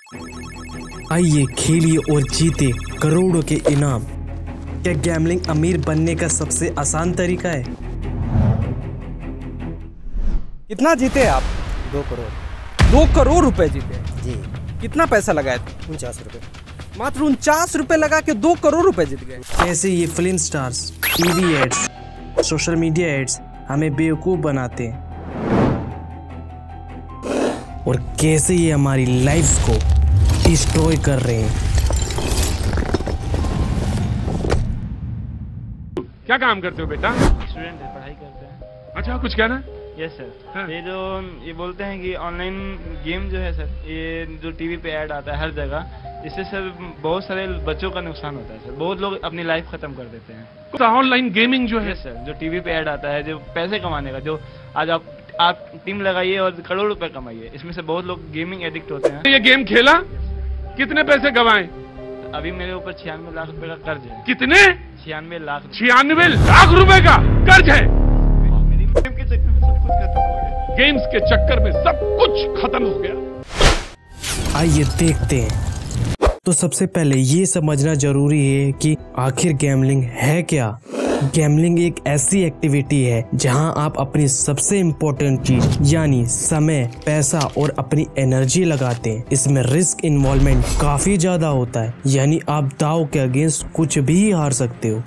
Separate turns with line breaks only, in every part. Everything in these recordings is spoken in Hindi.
आइए खेलिए और जीते करोड़ों के इनाम। क्या गैम्बलिंग अमीर बनने का सबसे आसान तरीका है?
कितना जीते आप?
2 करोड़।
2 करोड़ रुपए जीते
जी।
कितना पैसा लगाए थे?
49 रुपये।
मात्र 49 रुपए लगा के 2 करोड़ रुपए जीत गए।
कैसे ये film stars, TV ads, social media ads हमें बेवकूफ़ बनाते हैं और कैसे ये हमारी लाइफ्स को डिस्ट्रॉय कर रहे हैं।
क्या काम करते हो बेटा?
स्टूडेंट है, पढ़ाई करते हैं।
अच्छा, कुछ कहना?
Yes sir.
हाँ।
ये बोलते हैं कि ऑनलाइन गेम जो है सर, ये जो टीवी पे ऐड आता है हर जगह, इससे सर बहुत सारे बच्चों का नुकसान होता है सर। बहुत लोग अपनी लाइफ खत्म कर देते हैं।
तो ऑनलाइन गेमिंग जो है
यस सर, जो टीवी पे ऐड आता है, जो पैसे कमाने का, जो आज आप टीम लगाइए और करोड़ रुपए कमाइए, इसमें से बहुत लोग गेमिंग एडिक्ट होते हैं।
ये गेम खेला, कितने पैसे गंवाए?
अभी मेरे ऊपर 96 लाख रुपए का कर्ज है।
कितने?
96 लाख।
96 लाख रुपए का कर्ज है।
मेरी गेम के चक्कर में सब कुछ खत्म हो गया।
गेम्स के चक्कर में सब कुछ खत्म हो गया।
आइए देखते हैं। तो सबसे पहले ये समझना जरूरी है कि आखिर गैम्बलिंग है क्या। गैम्बलिंग एक ऐसी एक्टिविटी है जहां आप अपनी सबसे इम्पोर्टेंट चीज यानी समय, पैसा और अपनी एनर्जी लगाते हैं। इसमें रिस्क इन्वॉल्वमेंट काफी ज्यादा होता है, यानी आप दाव के अगेंस्ट कुछ भी हार सकते हो।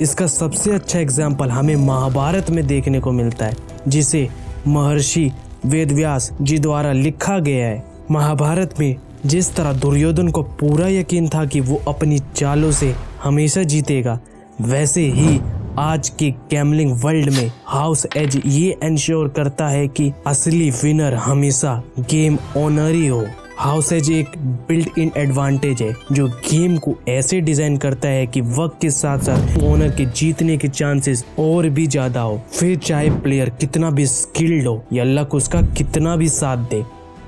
इसका सबसे अच्छा एग्जाम्पल हमें महाभारत में देखने को मिलता है, जिसे महर्षि वेदव्यास जी द्वारा लिखा गया है। महाभारत में जिस तरह दुर्योधन को पूरा यकीन था कि वो अपनी चालों से हमेशा जीतेगा, वैसे ही आज के गैम्बलिंग वर्ल्ड में हाउस एज ये इंश्योर करता है कि असली विनर हमेशा गेम ओनर ही हो। हाउस एज एक बिल्ट इन एडवांटेज है जो गेम को ऐसे डिजाइन करता है कि वक्त के साथ साथ ओनर के जीतने के चांसेस और भी ज्यादा हो, फिर चाहे प्लेयर कितना भी स्किल्ड हो या लक उसका कितना भी साथ दे,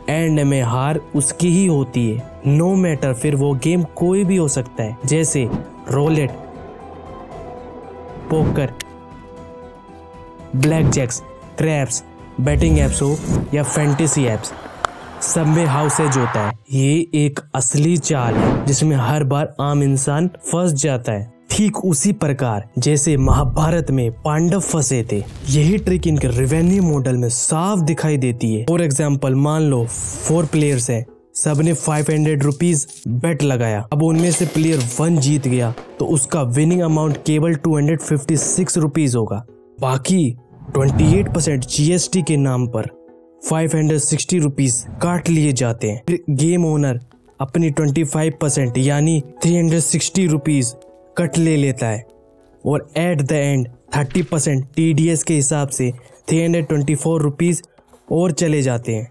एंड में हार उसकी ही होती है। नो मैटर फिर वो गेम कोई भी हो सकता है, जैसे roulette, poker, black jacks, craps, betting apps हो या फैंटेसी एप्स, सब में हाउस एज होता है। ये एक असली चाल है जिसमें हर बार आम इंसान फंस जाता है। ठीक उसी प्रकार जैसे महाभारत में पांडव फंसे थे, यही ट्रिक इनके रेवेन्यू मॉडल में साफ दिखाई देती है। फॉर एग्जाम्पल मान लो 4 प्लेयर्स हैं, सबने 500 रुपीज बेट लगाया। अब उनमें से प्लेयर 1 जीत गया तो उसका विनिंग अमाउंट केवल 256 रुपीज होगा। बाकी 28% GST के नाम पर 560 रुपीज काट लिए जाते हैं। फिर गेम ओनर अपनी 25% यानी 360 रुपीज कट ले लेता है और एट द एंड 30% TDS के हिसाब से 324 रुपीज और चले जाते हैं।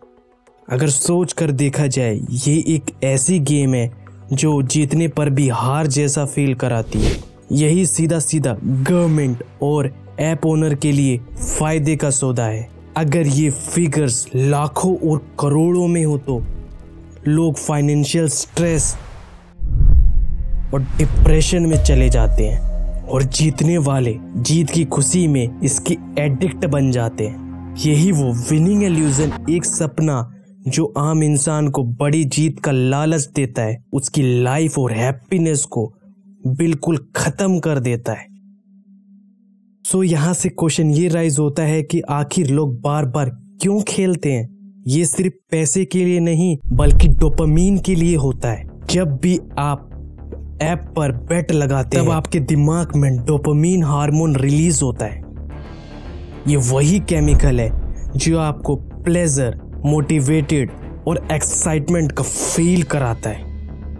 अगर सोच कर देखा जाए, ये एक ऐसी गेम है जो जीतने पर भी हार जैसा फील कराती है। यही सीधा सीधा गवर्नमेंट और ऐप ओनर के लिए फायदे का सौदा है। अगर ये फिगर्स लाखों और करोड़ों में हो तो लोग फाइनेंशियल स्ट्रेस और डिप्रेशन में चले जाते हैं और जीतने वाले जीत की खुशी में इसकी एडिक्ट बन जाते हैं। यही वो विनिंग इल्यूजन, एक सपना जो आम इंसान को बड़ी जीत का लालच देता है, उसकी लाइफ और हैप्पीनेस को बिल्कुल खत्म कर देता है। सो यहाँ से क्वेश्चन ये राइज होता है कि आखिर लोग बार बार क्यों खेलते हैं। ये सिर्फ पैसे के लिए नहीं बल्कि डोपामीन के लिए होता है। जब भी आप ऐप पर बेट लगाते हैं तब आपके दिमाग में डोपामीन हार्मोन रिलीज होता है। ये वही केमिकल है जो आपको प्लेजर, मोटिवेटेड और एक्साइटमेंट का फील कराता है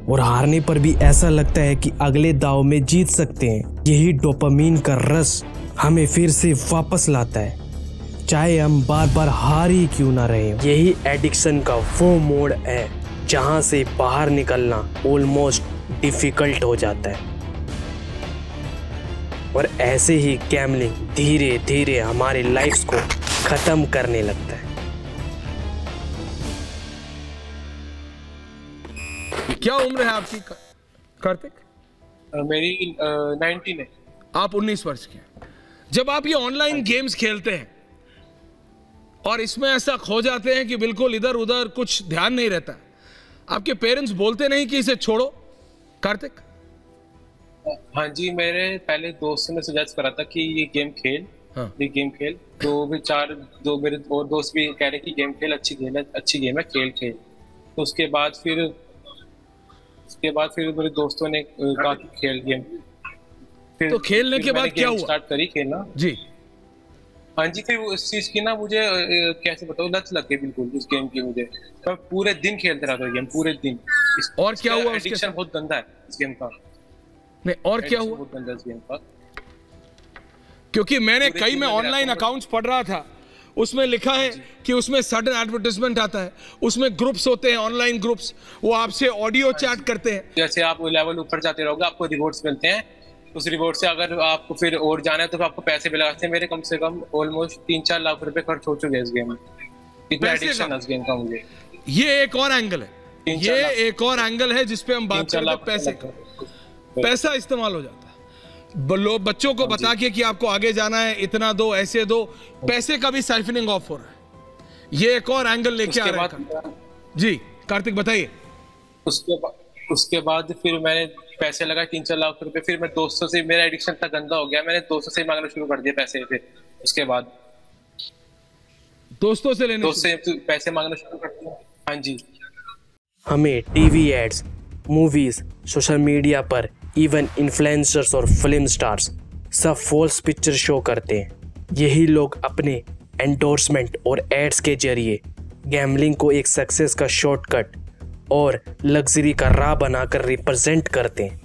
और हारने पर भी ऐसा लगता है कि अगले दाव में जीत सकते हैं। यही डोपामीन का रस हमें फिर से वापस लाता है, चाहे हम बार बार हार ही क्यों ना रहे। यही एडिक्शन का वो मोड है जहां से बाहर निकलना ऑलमोस्ट डिफिकल्ट हो जाता है और ऐसे ही गैम्बलिंग धीरे धीरे हमारे लाइफ्स को खत्म करने लगता है।
क्या उम्र है आपकी कार्तिक?
मेरी 19 है।
आप 19 वर्ष के। जब आप ये ऑनलाइन गेम्स खेलते हैं और इसमें ऐसा खो जाते हैं कि बिल्कुल इधर उधर कुछ ध्यान नहीं रहता, आपके पेरेंट्स बोलते नहीं कि इसे छोड़ो कार्तिक?
हाँ जी, मेरे पहले दोस्त ने सजेस्ट करा था कि ये गेम खेल।
हाँ।
ये गेम खेल, तो भी दो मेरे और दोस्त भी कह रहे कि गेम खेल, अच्छी गेम है, खेल। तो उसके बाद फिर मेरे दोस्तों ने कहा कि खेल गेम। फिर
तो खेलने के बाद क्या हुआ?
स्टार्ट करी खेलना
जी।
हाँ जी, फिर इस चीज की ना मुझे कैसे बताऊँ, लत लग गई बिल्कुल इस गेम की। मुझे मैं पूरे दिन खेलते रहता गेम, पूरे दिन।
और क्या हुआ उसके
एडिक्शन बहुत गंदा है इस गेम का।
नहीं, और क्या हुआ?
बहुत गंदा इस गेम का,
क्योंकि मैंने कई में ऑनलाइन अकाउंट्स पढ़ रहा था, उसमें लिखा है कि उसमें सडन एडवर्टाइजमेंट आता है, उसमें ग्रुप्स होते हैं, ऑनलाइन ग्रुप्स, वो आपसे ऑडियो चैट करते हैं।
जैसे आप लेवल ऊपर जाते रहोगे आपको रिवॉर्ड्स मिलते हैं। उस रिवॉर्ड से अगर आपको फिर और जाना है तो आपको पैसे भी लगाते हैं। मेरे कम से कम ऑलमोस्ट 3-4 लाख रुपए खर्च हो चुके हैं इस गेम में। इतना एडिक्शन है इस गेम का मुझे।
ये एक और एंगल है, ये एक और एंगल है जिसपे हम बात करते हैं पैसे का। पैसा इस्तेमाल हो जाता है, बच्चों को बता के कि आपको आगे जाना है, इतना दो, ऐसे दो, पैसे का भी साइफनिंग ऑफ हो रहा है। ये एक और एंगल लेके आ रहा है। जी कार्तिक बताइए।
उसके बाद फिर मैंने पैसे लगाए 3-4 लाख रुपए। फिर मैं दोस्तों से, मेरा एडिक्शन इतना गंदा हो गया, मैंने दोस्तों से मांगना शुरू कर दिया पैसे। फिर उसके बाद
दोस्तों से
पैसे मांगना शुरू कर दिया। हाँ जी।
हमें TV ads, movies, social media पर इवन इन्फ्लुएंसर्स और फिल्म स्टार्स सब फॉल्स पिक्चर शो करते हैं। यही लोग अपने एंडोर्समेंट और एड्स के जरिए गैम्बलिंग को एक सक्सेस का शॉर्टकट और लग्जरी का राह बनाकर रिप्रेजेंट करते हैं।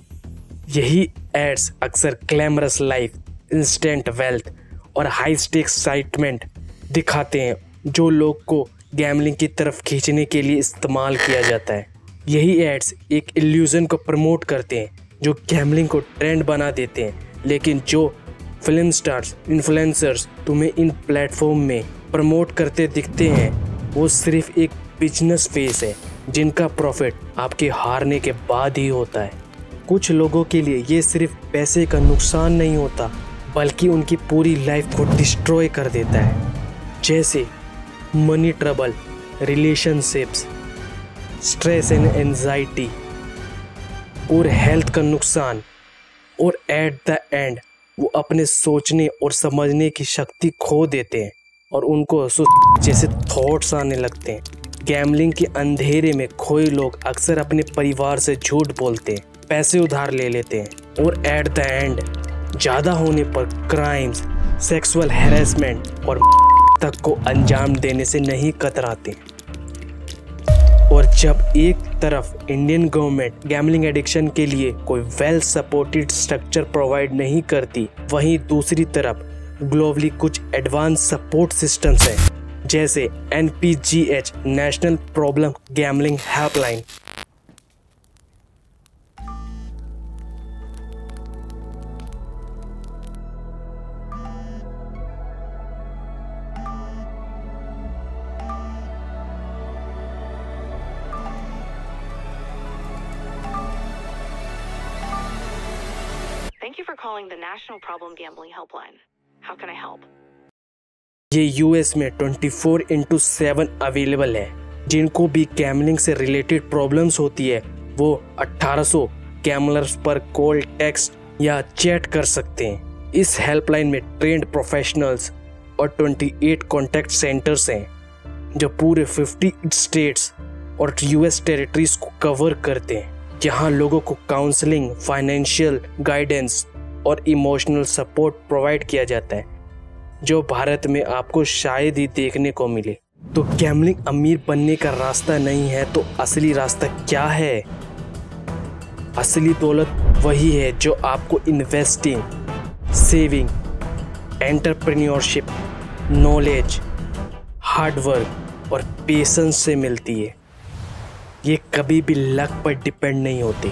यही एड्स अक्सर ग्लैमरस लाइफ, इंस्टेंट वेल्थ और हाई स्टेक्स एक्साइटमेंट दिखाते हैं, जो लोग को गैम्बलिंग की तरफ खींचने के लिए इस्तेमाल किया जाता है। यही एड्स एक इल्यूजन को प्रमोट करते हैं जो गैम्बलिंग को ट्रेंड बना देते हैं। लेकिन जो फिल्म स्टार्स, इन्फ्लुएंसर्स तुम्हें इन प्लेटफॉर्म में प्रमोट करते दिखते हैं, वो सिर्फ एक बिजनेस फेस है जिनका प्रॉफिट आपके हारने के बाद ही होता है। कुछ लोगों के लिए ये सिर्फ पैसे का नुकसान नहीं होता, बल्कि उनकी पूरी लाइफ को डिस्ट्रॉय कर देता है, जैसे money trouble, relationships, stress and anxiety और हेल्थ का नुकसान। और एट द एंड वो अपने सोचने और समझने की शक्ति खो देते हैं और उनको जैसे थॉट्स आने लगते हैं। गैम्बलिंग के अंधेरे में खोए लोग अक्सर अपने परिवार से झूठ बोलते हैं, पैसे उधार ले लेते हैं और एट द एंड ज़्यादा होने पर क्राइम्स, सेक्सुअल हैरेसमेंट और तक को अंजाम देने से नहीं कतराते। और जब एक तरफ इंडियन गवर्नमेंट गैम्बलिंग एडिक्शन के लिए कोई वेल सपोर्टेड स्ट्रक्चर प्रोवाइड नहीं करती, वहीं दूसरी तरफ ग्लोबली कुछ एडवांस सपोर्ट सिस्टम्स हैं, जैसे NPGH national problem gambling helpline.
Thank you for calling the National Problem Gambling Helpline. How can I help?
ये US में 24/7 अवेलेबल है। जिनको भी गैम्बलिंग से रिलेटेड प्रॉब्लम्स होती है, वो 1800 गैम्बलर्स पर कॉल, टेक्स्ट या चैट कर सकते हैं। इस हेल्पलाइन में ट्रेंड प्रोफेशनल्स और 28 कॉन्टैक्ट सेंटर्स हैं, जो पूरे 50 स्टेट्स और US टेरिटरीज को कवर करते हैं। यहाँ लोगों को काउंसलिंग, फाइनेंशियल गाइडेंस और इमोशनल सपोर्ट प्रोवाइड किया जाता है, जो भारत में आपको शायद ही देखने को मिले। तो गैम्बलिंग अमीर बनने का रास्ता नहीं है, तो असली रास्ता क्या है? असली दौलत वही है जो आपको investing, saving, entrepreneurship, knowledge, hard work और पेशेंस से मिलती है। ये कभी भी लक पर डिपेंड नहीं होती।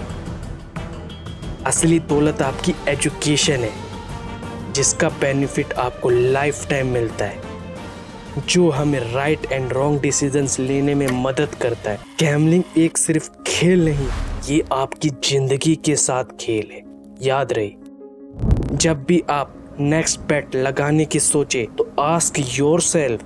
असली दौलत आपकी एजुकेशन है, जिसका बेनिफिट आपको लाइफ टाइम मिलता है, जो हमें राइट एंड रॉन्ग डिसीजंस लेने में मदद करता है। गैम्बलिंग एक सिर्फ खेल नहीं, ये आपकी जिंदगी के साथ खेल है। याद रहे, जब भी आप नेक्स्ट बेट लगाने की सोचे तो आस्क योरसेल्फ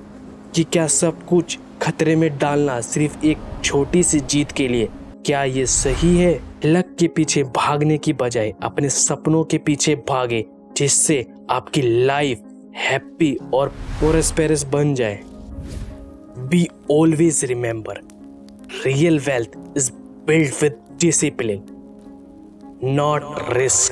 कि क्या सब कुछ खतरे में डालना सिर्फ एक छोटी सी जीत के लिए। क्या ये सही है? लक के पीछे भागने की बजाय अपने सपनों के पीछे भागे, जिससे आपकी लाइफ हैप्पी और प्रोस्पेरस बन जाए। Be always remember, real wealth is built with discipline, not risk.